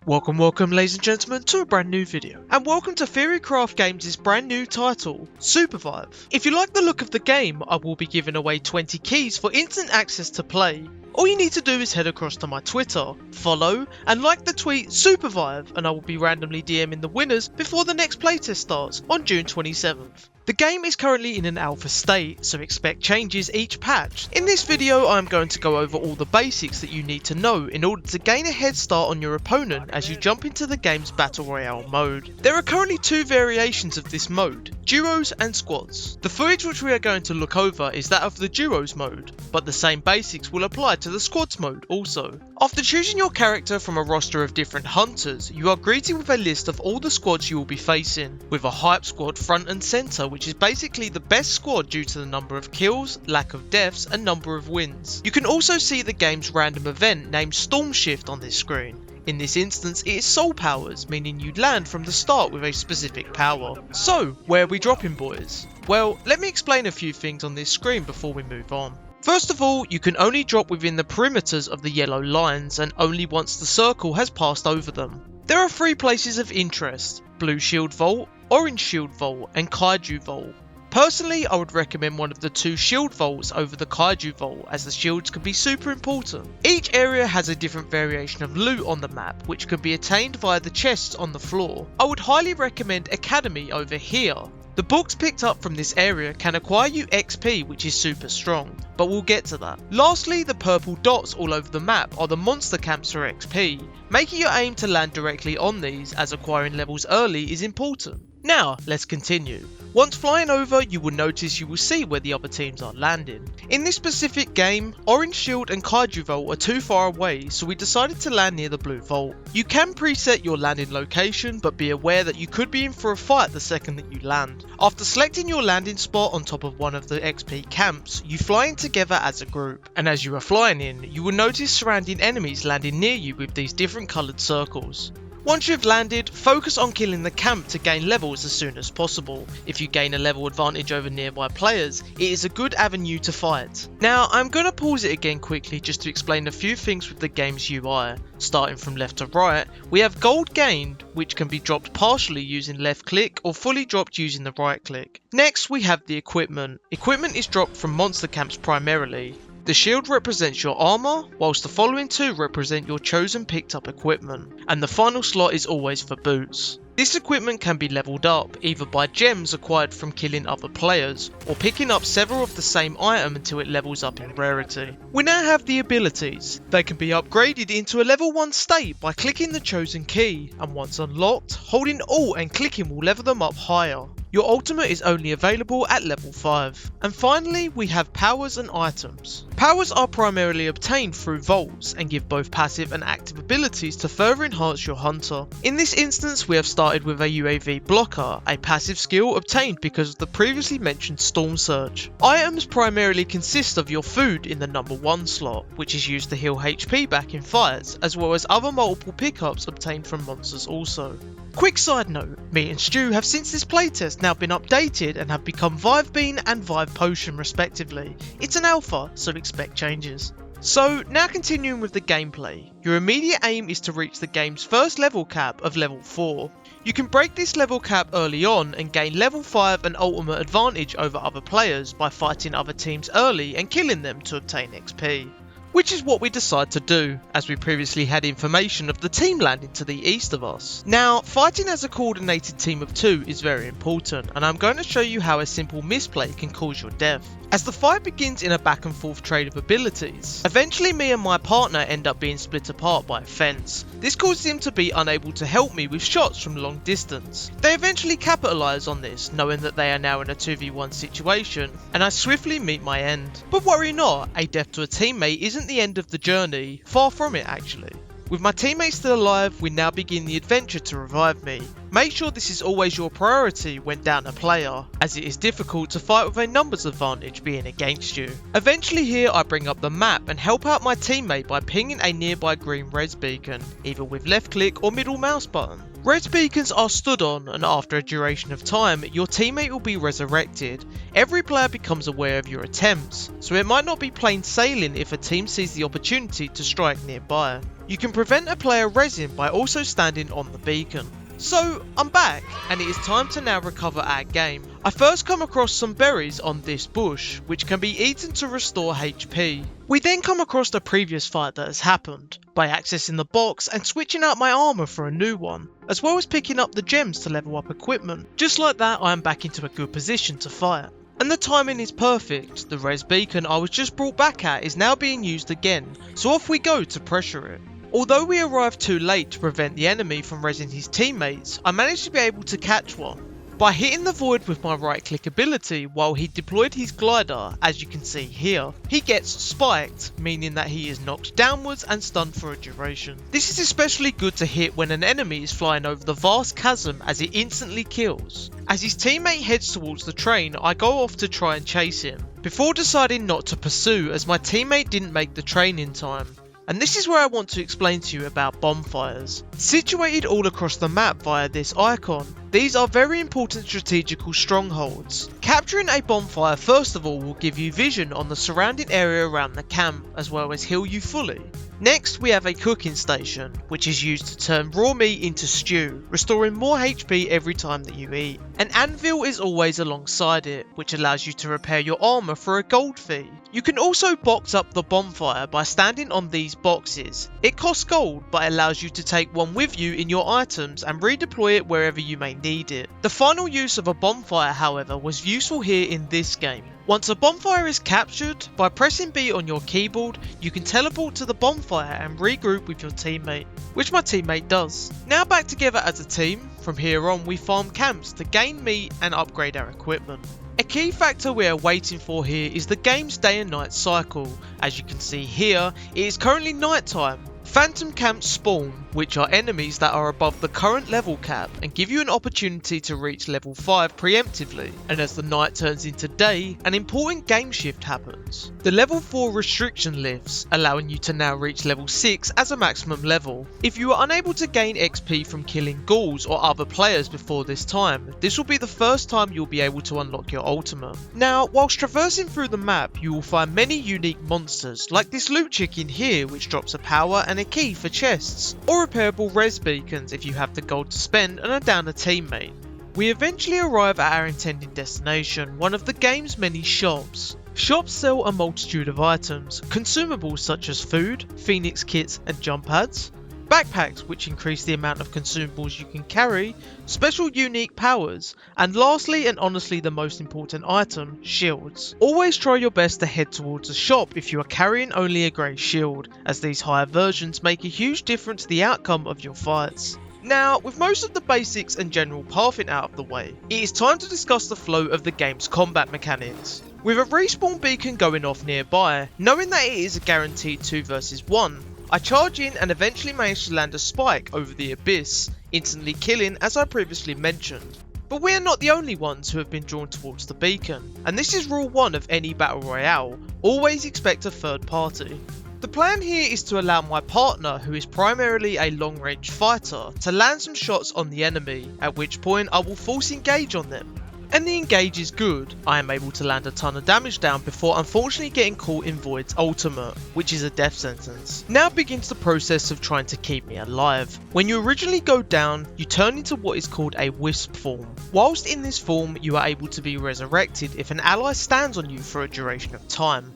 Welcome ladies and gentlemen to a brand new video, and welcome to Theorycraft Games' brand new title, SUPERVIVE. If you like the look of the game, I will be giving away 20 keys for instant access to play. All you need to do is head across to my Twitter, follow, and like the tweet SUPERVIVE, and I will be randomly DMing the winners before the next playtest starts on June 27th. The game is currently in an alpha state, so expect changes each patch. In this video I am going to go over all the basics that you need to know in order to gain a head start on your opponent as you jump into the game's Battle Royale mode. There are currently two variations of this mode, duos and squads. The footage which we are going to look over is that of the duos mode, but the same basics will apply to the squads mode also. After choosing your character from a roster of different hunters, you are greeted with a list of all the squads you will be facing, with a hype squad front and centre, which is basically the best squad due to the number of kills, lack of deaths and number of wins. You can also see the game's random event named Storm Shift on this screen. In this instance it is soul powers, meaning you land from the start with a specific power. So, where are we dropping, boys? Well, let me explain a few things on this screen before we move on. First of all, you can only drop within the perimeters of the yellow lines and only once the circle has passed over them. There are three places of interest: Blue Shield Vault, Orange Shield Vault and Kaiju Vault. Personally, I would recommend one of the two shield vaults over the Kaiju Vault, as the shields can be super important. Each area has a different variation of loot on the map, which can be attained via the chests on the floor. I would highly recommend Academy over here. The books picked up from this area can acquire you XP, which is super strong, but we'll get to that. Lastly, the purple dots all over the map are the monster camps for XP, making your aim to land directly on these, as acquiring levels early is important. Now, let's continue. Once flying over, you will notice you will see where the other teams are landing. In this specific game, Orange Shield and Kaiju Vault are too far away, so we decided to land near the Blue Vault. You can preset your landing location, but be aware that you could be in for a fight the second that you land. After selecting your landing spot on top of one of the XP camps, you fly in together as a group, and as you are flying in, you will notice surrounding enemies landing near you with these different coloured circles. Once you've landed, focus on killing the camp to gain levels as soon as possible. If you gain a level advantage over nearby players, it is a good avenue to fight. Now, I'm going to pause it again quickly just to explain a few things with the game's UI. Starting from left to right, we have gold gained, which can be dropped partially using left click or fully dropped using the right click. Next, we have the equipment. Equipment is dropped from monster camps primarily. The shield represents your armour, whilst the following two represent your chosen picked up equipment, and the final slot is always for boots. This equipment can be levelled up, either by gems acquired from killing other players, or picking up several of the same item until it levels up in rarity. We now have the abilities. They can be upgraded into a level 1 state by clicking the chosen key, and once unlocked, holding Alt and clicking will level them up higher. Your ultimate is only available at level 5. And finally, we have powers and items. Powers are primarily obtained through vaults and give both passive and active abilities to further enhance your hunter. In this instance, we have started with a UAV blocker, a passive skill obtained because of the previously mentioned storm surge. Items primarily consist of your food in the number 1 slot, which is used to heal HP back in fights, as well as other multiple pickups obtained from monsters also. Quick side note, me and Stu have since this playtest now been updated and have become Vive Bean and Vive Potion respectively. It's an alpha, so expect changes. So, now continuing with the gameplay. Your immediate aim is to reach the game's first level cap of level 4. You can break this level cap early on and gain level 5 and ultimate advantage over other players by fighting other teams early and killing them to obtain XP. Which is what we decide to do, as we previously had information of the team landing to the east of us. Now, fighting as a coordinated team of 2 is very important, and I'm going to show you how a simple misplay can cause your death. As the fight begins in a back and forth trade of abilities, eventually me and my partner end up being split apart by a fence. This causes him to be unable to help me with shots from long distance. They eventually capitalise on this, knowing that they are now in a 2v1 situation, and I swiftly meet my end. But worry not, a death to a teammate isn't the end of the journey, far from it actually. With my teammates still alive, we now begin the adventure to revive me. Make sure this is always your priority when down a player, as it is difficult to fight with a numbers advantage being against you. Eventually here I bring up the map and help out my teammate by pinging a nearby green res beacon, either with left click or middle mouse button. Res beacons are stood on, and after a duration of time, your teammate will be resurrected. Every player becomes aware of your attempts, so it might not be plain sailing if a team sees the opportunity to strike nearby. You can prevent a player rezzing by also standing on the beacon. So, I'm back, and it is time to now recover our game. I first come across some berries on this bush, which can be eaten to restore HP. We then come across the previous fight that has happened, by accessing the box and switching out my armour for a new one, as well as picking up the gems to level up equipment. Just like that, I am back into a good position to fight. And the timing is perfect. The res beacon I was just brought back at is now being used again, so off we go to pressure it. Although we arrived too late to prevent the enemy from rezzing his teammates, I managed to be able to catch one. By hitting the void with my right click ability while he deployed his glider, as you can see here, he gets spiked, meaning that he is knocked downwards and stunned for a duration. This is especially good to hit when an enemy is flying over the vast chasm, as it instantly kills. As his teammate heads towards the train, I go off to try and chase him, before deciding not to pursue as my teammate didn't make the train in time. And this is where I want to explain to you about bonfires. Situated all across the map via this icon, these are very important strategical strongholds. Capturing a bonfire first of all will give you vision on the surrounding area around the camp, as well as heal you fully. Next we have a cooking station, which is used to turn raw meat into stew, restoring more HP every time that you eat. An anvil is always alongside it, which allows you to repair your armour for a gold fee. You can also box up the bonfire by standing on these boxes. It costs gold, but allows you to take one with you in your items and redeploy it wherever you may need it. The final use of a bonfire, however, was useful here in this game. Once a bonfire is captured, by pressing B on your keyboard, you can teleport to the bonfire and regroup with your teammate, which my teammate does. Now back together as a team, from here on we farm camps to gain meat and upgrade our equipment. A key factor we are waiting for here is the game's day and night cycle. As you can see here, it is currently night time. Phantom camps spawn, which are enemies that are above the current level cap and give you an opportunity to reach level 5 preemptively, and as the night turns into day, an important game shift happens. The level 4 restriction lifts, allowing you to now reach level 6 as a maximum level. If you are unable to gain XP from killing ghouls or other players before this time, this will be the first time you'll be able to unlock your ultimate. Now, whilst traversing through the map, you will find many unique monsters, like this loot chicken here, which drops a power and a key for chests, or repairable res beacons if you have the gold to spend and are down a teammate. We eventually arrive at our intended destination, one of the game's many shops. Shops sell a multitude of items, consumables such as food, phoenix kits and jump pads, backpacks which increase the amount of consumables you can carry, special unique powers, and lastly and honestly the most important item, shields. Always try your best to head towards a shop if you are carrying only a grey shield, as these higher versions make a huge difference to the outcome of your fights. Now, with most of the basics and general pathing out of the way, it is time to discuss the flow of the game's combat mechanics. With a respawn beacon going off nearby, knowing that it is a guaranteed 2 versus 1, I charge in and eventually manage to land a spike over the abyss, instantly killing as I previously mentioned. But we are not the only ones who have been drawn towards the beacon, and this is rule 1 of any Battle Royale, always expect a third party. The plan here is to allow my partner, who is primarily a long range fighter, to land some shots on the enemy, at which point I will force engage on them. And the engage is good. I am able to land a ton of damage down before unfortunately getting caught in Void's ultimate, which is a death sentence. Now begins the process of trying to keep me alive. When you originally go down, you turn into what is called a wisp form. Whilst in this form, you are able to be resurrected if an ally stands on you for a duration of time.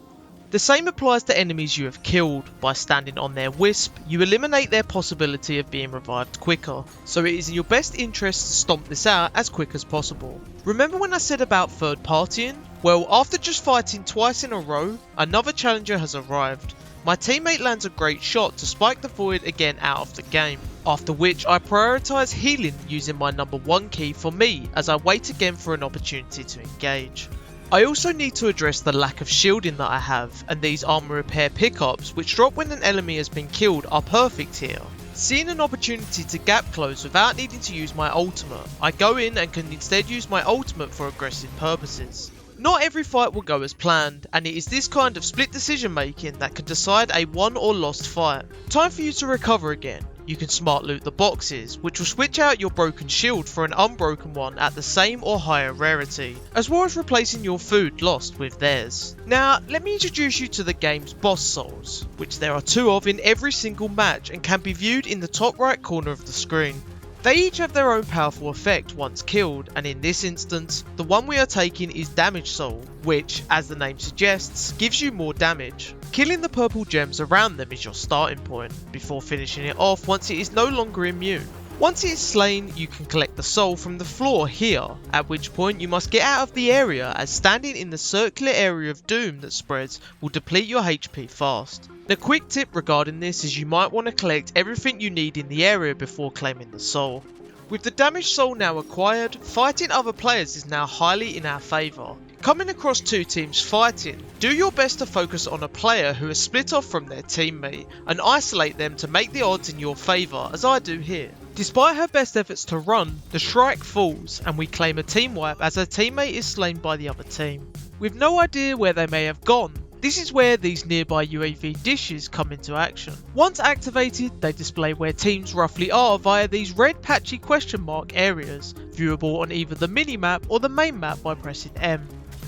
The same applies to enemies you have killed. By standing on their wisp, you eliminate their possibility of being revived quicker, so it is in your best interest to stomp this out as quick as possible. Remember when I said about third partying? Well, after just fighting twice in a row, another challenger has arrived. My teammate lands a great shot to spike the void again out of the game, after which I prioritise healing using my number 1 key for me as I wait again for an opportunity to engage. I also need to address the lack of shielding that I have, and these armor repair pickups which drop when an enemy has been killed are perfect here. Seeing an opportunity to gap close without needing to use my ultimate, I go in and can instead use my ultimate for aggressive purposes. Not every fight will go as planned, and it is this kind of split decision making that can decide a won or lost fight. Time for you to recover again. You can smart loot the boxes, which will switch out your broken shield for an unbroken one at the same or higher rarity, as well as replacing your food lost with theirs. Now, let me introduce you to the game's boss souls, which there are 2 of in every single match and can be viewed in the top right corner of the screen. They each have their own powerful effect once killed, and in this instance, the one we are taking is Damage Soul, which, as the name suggests, gives you more damage. Killing the purple gems around them is your starting point, before finishing it off once it is no longer immune. Once it is slain, you can collect the soul from the floor here, at which point you must get out of the area, as standing in the circular area of doom that spreads will deplete your HP fast. A quick tip regarding this is you might want to collect everything you need in the area before claiming the soul. With the damaged soul now acquired, fighting other players is now highly in our favour. Coming across 2 teams fighting, do your best to focus on a player who has split off from their teammate and isolate them to make the odds in your favour, as I do here. Despite her best efforts to run, the Shrike falls and we claim a team wipe as her teammate is slain by the other team. With no idea where they may have gone, this is where these nearby UAV dishes come into action. Once activated, they display where teams roughly are via these red patchy question mark areas, viewable on either the minimap or the main map by pressing M.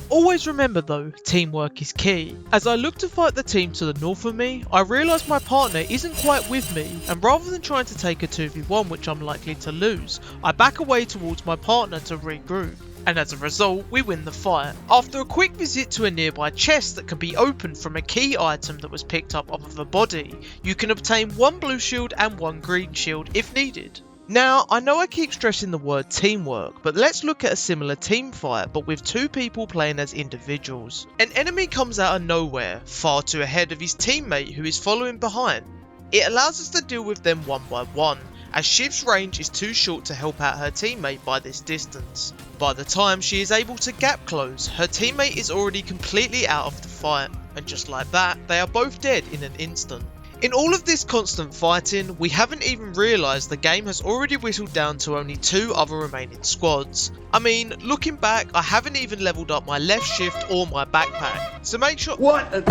Always remember though, teamwork is key. As I look to fight the team to the north of me, I realise my partner isn't quite with me, and rather than trying to take a 2v1 which I'm likely to lose, I back away towards my partner to regroup. And as a result, we win the fight. After a quick visit to a nearby chest that can be opened from a key item that was picked up off of a body, you can obtain 1 blue shield and 1 green shield if needed. Now, I know I keep stressing the word teamwork, but let's look at a similar team fight but with 2 people playing as individuals. An enemy comes out of nowhere, far too ahead of his teammate who is following behind. It allows us to deal with them one by one, as Shiv's range is too short to help out her teammate by this distance. By the time she is able to gap close, her teammate is already completely out of the fight, and just like that, they are both dead in an instant. In all of this constant fighting, we haven't even realised the game has already whittled down to only 2 other remaining squads. I mean, looking back, I haven't even levelled up my left shift or my backpack, so make sure— What an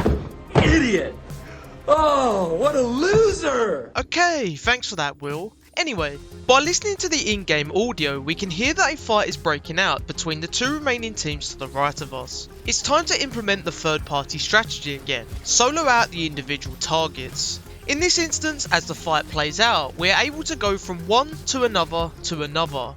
idiot! Oh, what a loser! Okay, thanks for that, Will. Anyway, by listening to the in-game audio, we can hear that a fight is breaking out between the 2 remaining teams to the right of us. It's time to implement the third-party strategy again, solo out the individual targets. In this instance, as the fight plays out, we're able to go from one to another,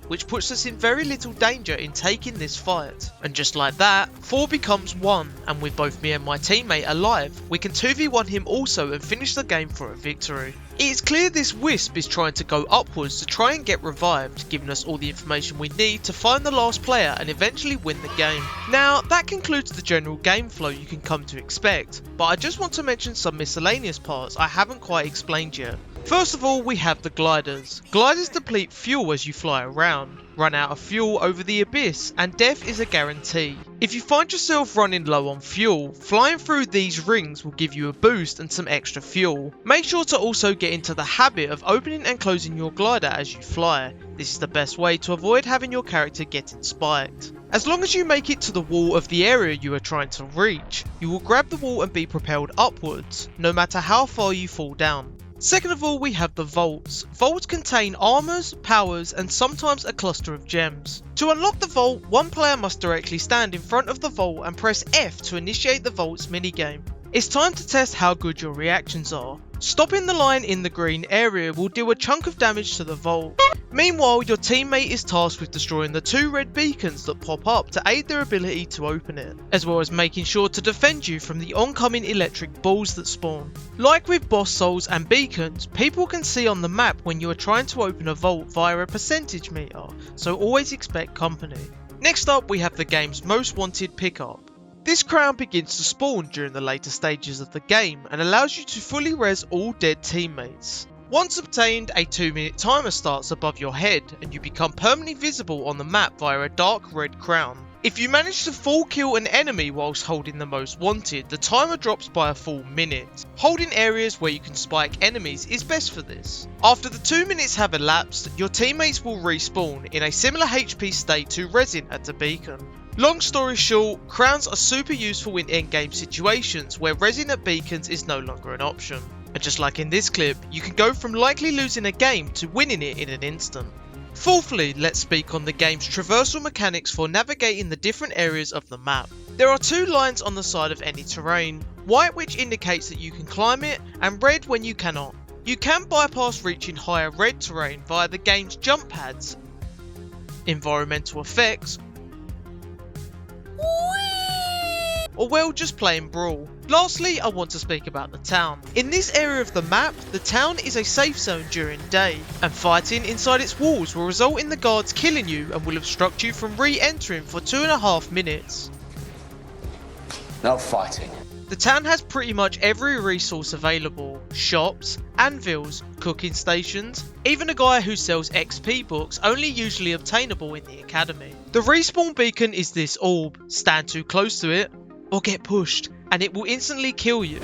which puts us in very little danger in taking this fight. And just like that, 4 becomes 1, and with both me and my teammate alive, we can 2v1 him also and finish the game for a victory. It is clear this Wisp is trying to go upwards to try and get revived, giving us all the information we need to find the last player and eventually win the game. Now, that concludes the general game flow you can come to expect, but I just want to mention some miscellaneous parts I haven't quite explained yet. First of all, we have the gliders. Gliders deplete fuel as you fly around, run out of fuel over the abyss, and death is a guarantee. If you find yourself running low on fuel, flying through these rings will give you a boost and some extra fuel. Make sure to also get into the habit of opening and closing your glider as you fly. This is the best way to avoid having your character getting spiked. As long as you make it to the wall of the area you are trying to reach, you will grab the wall and be propelled upwards, no matter how far you fall down. Second of all, we have the vaults. Vaults contain armors, powers, and sometimes a cluster of gems. To unlock the vault, one player must directly stand in front of the vault and press F to initiate the vault's minigame. It's time to test how good your reactions are. Stopping the line in the green area will deal a chunk of damage to the vault. Meanwhile, your teammate is tasked with destroying the 2 red beacons that pop up to aid their ability to open it, as well as making sure to defend you from the oncoming electric balls that spawn. Like with boss souls and beacons, people can see on the map when you are trying to open a vault via a percentage meter, so always expect company. Next up, we have the game's most wanted pickup. This crown begins to spawn during the later stages of the game and allows you to fully res all dead teammates. Once obtained, a 2-minute timer starts above your head and you become permanently visible on the map via a dark red crown. If you manage to full kill an enemy whilst holding the most wanted, the timer drops by a full minute. Holding areas where you can spike enemies is best for this. After the 2 minutes have elapsed, your teammates will respawn in a similar HP state to resin at the beacon. Long story short, crowns are super useful in endgame situations where resin at beacons is no longer an option. And just like in this clip, you can go from likely losing a game to winning it in an instant. Fourthly, let's speak on the game's traversal mechanics for navigating the different areas of the map. There are two lines on the side of any terrain, white which indicates that you can climb it, and red when you cannot. You can bypass reaching higher red terrain via the game's jump pads, environmental effects, or well, just plain brawl. Lastly, I want to speak about the town. In this area of the map, the town is a safe zone during day, and fighting inside its walls will result in the guards killing you and will obstruct you from re-entering for 2.5 minutes. No fighting. The town has pretty much every resource available: shops, anvils, cooking stations, even a guy who sells XP books only usually obtainable in the academy. The respawn beacon is this orb. Stand too close to it, or get pushed, and it will instantly kill you.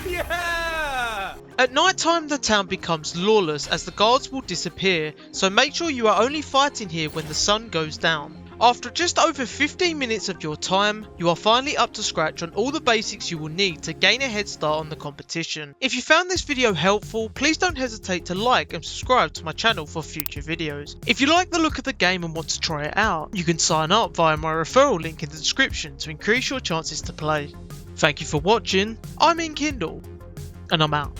Yeah! At night time, the town becomes lawless as the guards will disappear, so make sure you are only fighting here when the sun goes down. After just over 15 minutes of your time, you are finally up to scratch on all the basics you will need to gain a head start on the competition. If you found this video helpful, please don't hesitate to like and subscribe to my channel for future videos. If you like the look of the game and want to try it out, you can sign up via my referral link in the description to increase your chances to play. Thank you for watching, I'm Enkindle, and I'm out.